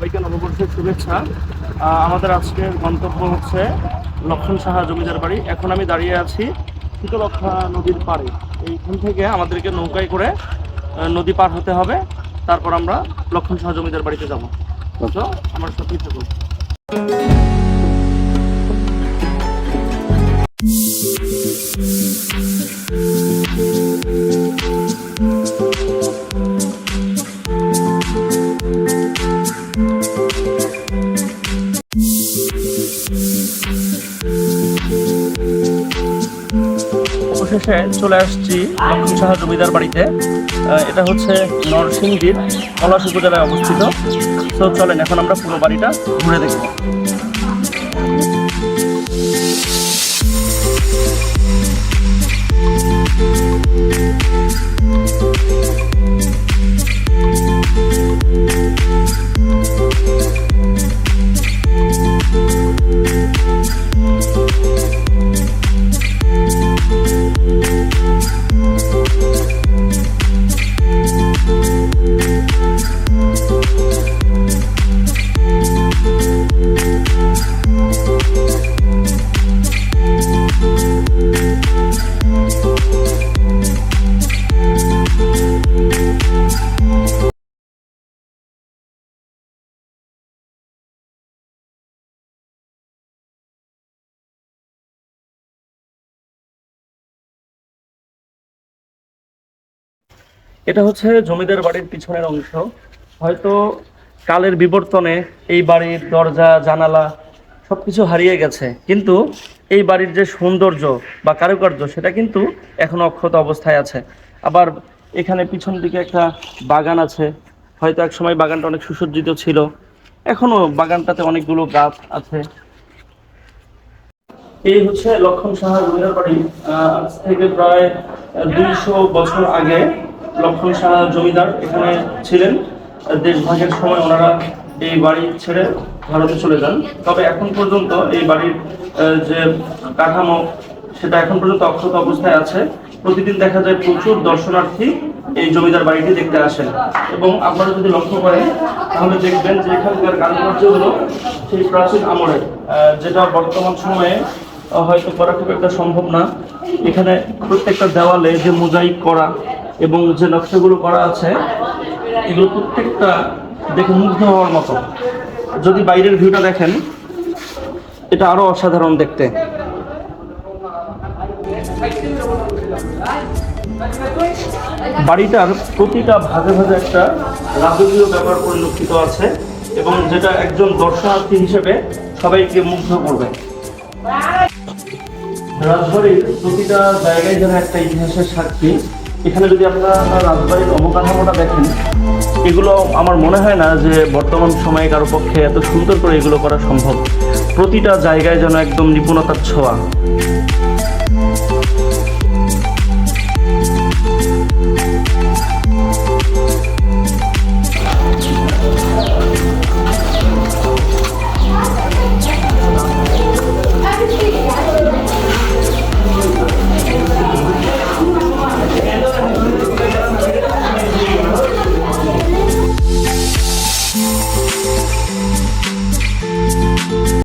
সবাইকে নববর্ষের শুভেচ্ছা। আমাদের আজকের গন্তব্য হচ্ছে লক্ষণ সাহা জমিদার বাড়ি। এখন আমি দাঁড়িয়ে আছি শীতলক্ষা নদীর পাড়ে। এইখান থেকে আমাদেরকে নৌকায় করে নদী পার হতে হবে, তারপর আমরা লক্ষণ সাহা জমিদার বাড়িতে যাবো। তো আমার সাথেই থাকুন। অবশেষে চলে আসছি লক্ষণ সাহা জমিদার বাড়িতে। এটা হচ্ছে নরসিংদীর পলাশ উপজেলায় অবস্থিত। তো চলেন এখন আমরা পুরো বাড়িটা ঘুরে দেখব। এটা হচ্ছে জমিদার বাড়ির পিছনের অংশ। হয়তো কালের বিবর্তনে এই বাড়ির দরজা জানালা সবকিছু হারিয়ে গেছে, কিন্তু এই বাড়ির যে সৌন্দর্য বা কারুকার্য সেটা কিন্তু এখনো অক্ষত অবস্থায় আছে। আবার এখানে পিছন দিকে একটা বাগান আছে। হয়তো এক সময় বাগানটা অনেক সুসজ্জিত ছিল, এখনো বাগানটাতে অনেকগুলো গাছ আছে। এই হচ্ছে লক্ষণ সাহা জমিদার বাড়ি। আজ থেকে প্রায় 200 বছর আগে লক্ষণ সাহা জমিদার এখানে ছিলেন। দেশভাগের সময় ওনারা এই বাড়ি ছেড়ে ভারতে চলে যান। তবে এখন পর্যন্ত এই বাড়ির যে কাঠামো সেটা এখন পর্যন্ত অক্ষত অবস্থায় আছে। প্রতিদিন দেখা যায় প্রচুর দর্শনার্থী এই জমিদার বাড়িটি দেখতে আসেন, এবং আপনারা যদি লক্ষ্য করেন তাহলে দেখবেন যে এখানকার কারুকার্যগুলো সেই প্রাচীন আমলের, যেটা বর্তমান সময়ে হয়তো করা খুব একটা সম্ভব না। এখানে প্রত্যেকটা দেওয়ালে যে মোজাইক করা এবং যে নকশাগুলো করা আছে এগুলো প্রত্যেকটা দেখে মুগ্ধ হওয়ার মতো। যদি বাইরের ভিউটা দেখেন এটা আরো অসাধারণ দেখতে। বাড়িটার প্রতিটা ভাগে ভাগে একটা রাজকীয় ব্যাপার পরিলক্ষিত আছে, এবং যেটা একজন দর্শনার্থী হিসেবে সবাইকে মুগ্ধ করবে। রাজবাড়ির প্রতিটা জায়গায় যেন একটা ইতিহাসের সাক্ষী। এখানে যদি আপনারা রাজবাড়ির অবকাঠামোটা দেখেন, এগুলো আমার মনে হয় না যে বর্তমান সময়ে কারো পক্ষে এত সুন্দর করে এগুলো করা সম্ভব। প্রতিটা জায়গায় যেন একদম নিপুণতার ছোঁয়া।